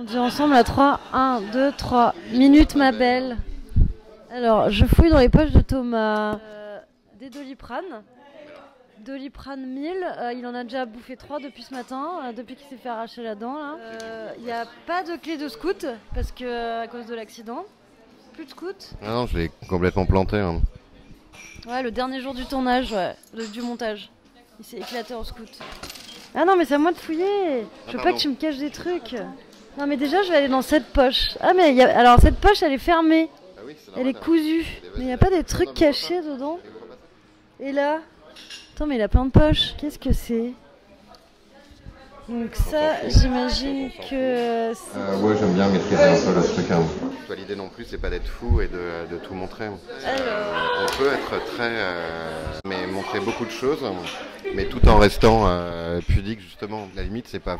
On dit ensemble à 3, 1, 2, 3. Minute ma belle. Alors, je fouille dans les poches de Thomas. Des Doliprane. Doliprane 1000. Il en a déjà bouffé 3 depuis ce matin, depuis qu'il s'est fait arracher la dent. Il n'y a pas de clé de scout, parce que à cause de l'accident. Plus de scout. Ah non, je l'ai complètement planté. Hein. Ouais, le dernier jour du tournage, du montage. Il s'est éclaté en scout. Ah non, mais c'est à moi de fouiller. Je veux pas que tu me caches des trucs. Non, mais déjà, je vais aller dans cette poche. Ah, mais alors, cette poche, elle est fermée. Ah oui, c'est Elle est cousue. Mais il n'y a pas des trucs cachés dedans. Et là... Attends, mais il a plein de poches. Qu'est-ce que c'est? Donc ça, j'imagine que... ouais, j'aime bien maîtriser un peu le truc. Hein. Toi, l'idée non plus, c'est pas d'être fou et de tout montrer. On peut être très... mais montrer beaucoup de choses, mais tout en restant pudique, justement. La limite, c'est pas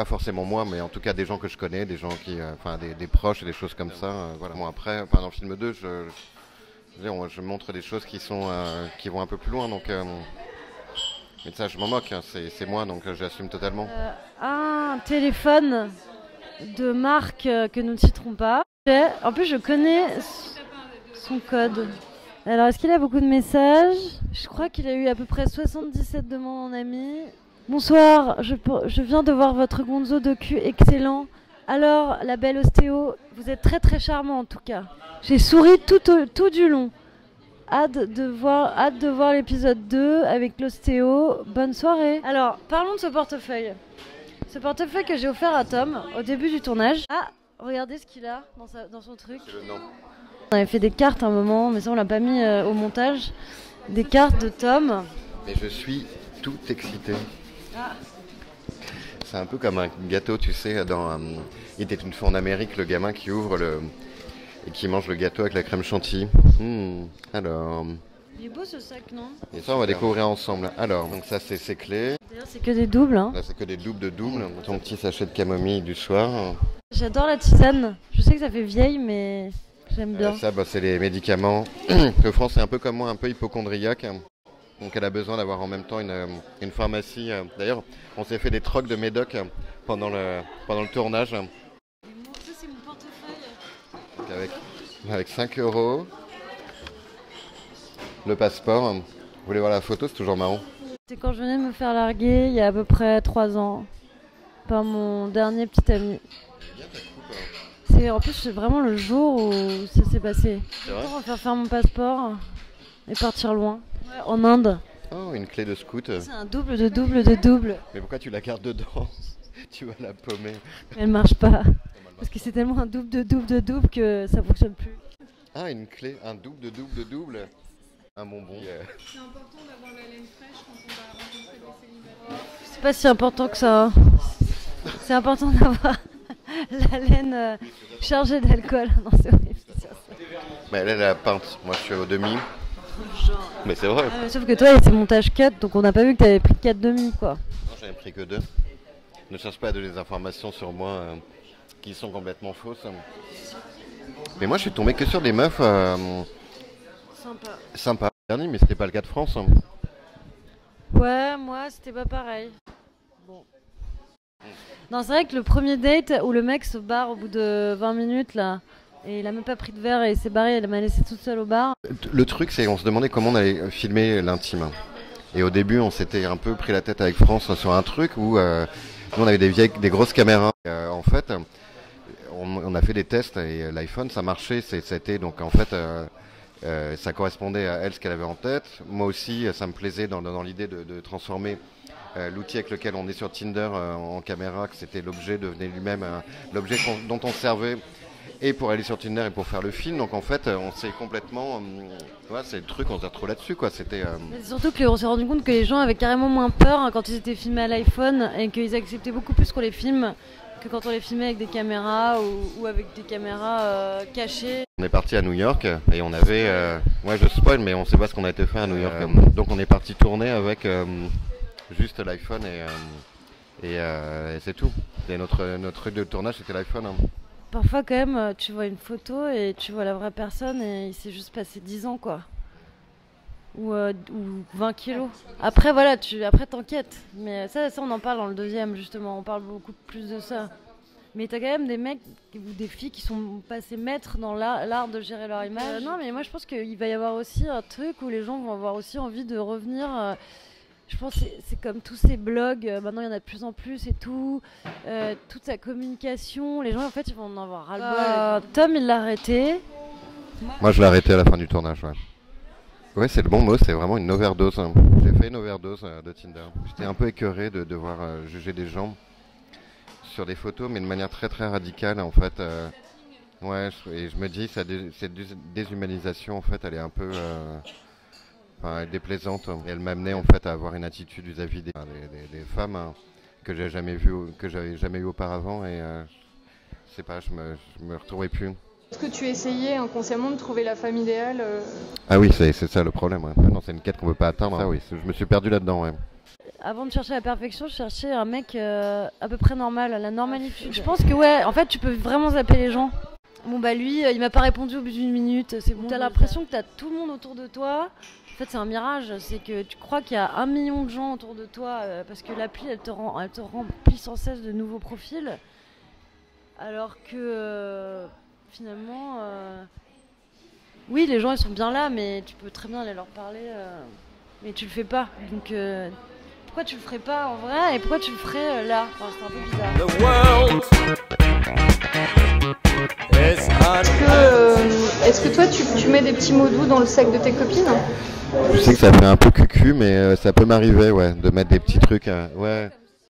forcément moi, mais en tout cas des gens que je connais, des gens qui... Enfin, des proches et des choses comme ça. Voilà. Bon, après, dans le film 2, je montre des choses qui vont un peu plus loin, donc... Mais ça, je m'en moque, hein. C'est moi, donc j'assume totalement. Un téléphone de marque que nous ne citerons pas. En plus, je connais son code. Alors, est-ce qu'il a beaucoup de messages? Je crois qu'il a eu à peu près 77 demandes en ami. Bonsoir, je viens de voir votre gonzo de cul excellent. Alors, la belle ostéo, vous êtes très très charmant en tout cas. J'ai souri tout du long. Hâte de voir l'épisode 2 avec l'ostéo. Bonne soirée. Alors, parlons de ce portefeuille. Ce portefeuille que j'ai offert à Tom au début du tournage. Ah, regardez ce qu'il a dans son truc. C'est le nom. On avait fait des cartes à un moment, mais ça on l'a pas mis au montage. Des cartes de Tom. Mais je suis tout excité. Ah. C'est un peu comme un gâteau, tu sais, Il était une fois en Amérique, le gamin qui ouvre et qui mange le gâteau avec la crème chantilly. Alors... Il est beau ce sac, non? Et ça, on va découvrir ensemble. Alors, donc ça, c'est ses clés. D'ailleurs, c'est que des doubles. Hein. Là, c'est que des doubles de doubles. Ton petit sachet de camomille du soir. J'adore la tisane. Je sais que ça fait vieille, mais j'aime bien. Ça, c'est les médicaments. Que France est un peu comme moi, un peu hypochondriaque. Donc, elle a besoin d'avoir en même temps une pharmacie. D'ailleurs, on s'est fait des trocs de médoc pendant le tournage. Ça, c'est mon portefeuille. Donc avec 5 €, le passeport. Vous voulez voir la photo, c'est toujours marrant. C'est quand je venais de me faire larguer, il y a à peu près 3 ans, par mon dernier petit ami. En plus, c'est vraiment le jour où ça s'est passé. C'est vrai ? On va faire mon passeport et partir loin. Ouais, en Inde. Oh, une clé de scout. C'est un double de double de double. Mais pourquoi tu la gardes dedans? Tu vas la paumer. Elle marche pas. Parce que c'est tellement un double de double de double que ça fonctionne plus. Ah, une clé, un double de double de double. Un bonbon. C'est important d'avoir la laine fraîche quand on va rencontrer des célibataires. C'est pas si important que ça. Hein. C'est important d'avoir la laine chargée d'alcool. Non, c'est horrible. Mais elle a peinte. Moi, je suis au demi. Genre. Mais c'est vrai. Sauf que toi, c'est montage cut, donc on n'a pas vu que t'avais pris 4 demi, quoi. Non, j'avais pris que 2. Ne cherche pas à donner des informations sur moi qui sont complètement fausses. Mais moi, je suis tombé que sur des meufs sympas. Dernier, mais c'était pas le cas de France. Ouais, moi, c'était pas pareil. Bon. Non, c'est vrai que le premier date où le mec se barre au bout de 20 minutes, là, et il a même pas pris de verre et il s'est barré, elle m'a laissé toute seule au bar. Le truc, c'est qu'on se demandait comment on allait filmer l'intime. Et au début, on s'était un peu pris la tête avec France sur un truc où nous, on avait des grosses caméras. En fait, on a fait des tests et l'iPhone, ça marchait. C'était donc en fait, ça correspondait à elle ce qu'elle avait en tête. Moi aussi, ça me plaisait dans l'idée de transformer l'outil avec lequel on est sur Tinder en caméra, que c'était l'objet devenait lui-même l'objet dont on se servait. Et pour aller sur Tinder et pour faire le film, donc en fait on s'est complètement, c'est le truc, on s'est retrouvé là-dessus quoi. C'était. Surtout qu'on s'est rendu compte que les gens avaient carrément moins peur quand ils étaient filmés à l'iPhone et qu'ils acceptaient beaucoup plus qu'on les filme que quand on les filmait avec des caméras ou avec des caméras cachées. On est parti à New York et on avait, ouais je spoil mais on sait pas ce qu'on a été fait à New York. Donc on est parti tourner avec juste l'iPhone et c'est tout. Et notre truc de tournage c'était l'iPhone. Hein. Parfois quand même tu vois une photo et tu vois la vraie personne et il s'est juste passé 10 ans quoi. Ou 20 kilos. Après après t'enquêtes. Mais ça on en parle dans le deuxième justement, on parle beaucoup plus de ça. Mais t'as quand même des mecs ou des filles qui sont passés maîtres dans l'art de gérer leur image. Non, mais moi je pense qu'il va y avoir aussi un truc où les gens vont avoir aussi envie de revenir. Je pense que c'est comme tous ces blogs, maintenant il y en a de plus en plus et tout. Toute sa communication, les gens en fait ils vont en avoir ras-le-bol. Tom il l'a arrêté. Moi, je l'ai arrêté à la fin du tournage, ouais. Ouais, c'est le bon mot, c'est vraiment une overdose. J'ai fait une overdose de Tinder. J'étais un peu écœuré de devoir juger des gens sur des photos, mais de manière très très radicale, en fait. Ouais, et je me dis, cette déshumanisation, en fait, elle est un peu déplaisante. Et elle m'amenait, en fait, à avoir une attitude vis-à-vis des femmes que j'avais jamais eu auparavant, et je sais pas, je me retrouvais plus. Est-ce que tu essayais inconsciemment de trouver la femme idéale Ah oui, c'est ça le problème. Ouais. Non, c'est une quête qu'on ne peut pas atteindre. Ah oui, je me suis perdu là-dedans. Ouais. Avant de chercher la perfection, je cherchais un mec à peu près normal, la normalité. Je pense que ouais, en fait, tu peux vraiment zapper les gens. Bon bah lui, il m'a pas répondu au bout d'une minute. C'est bon. T'as l'impression que t'as tout le monde autour de toi. En fait, c'est un mirage. C'est que tu crois qu'il y a 1 million de gens autour de toi parce que l'appli, elle te remplit sans cesse de nouveaux profils. Alors que finalement, oui, les gens ils sont bien là, mais tu peux très bien aller leur parler, mais tu le fais pas. Donc pourquoi tu le ferais pas en vrai et pourquoi tu le ferais là? Enfin, c'est un peu bizarre. Est-ce que toi tu mets des petits mots doux dans le sac de tes copines? Je sais que ça fait un peu cucu, mais ça peut m'arriver, ouais, de mettre des petits trucs. Ouais.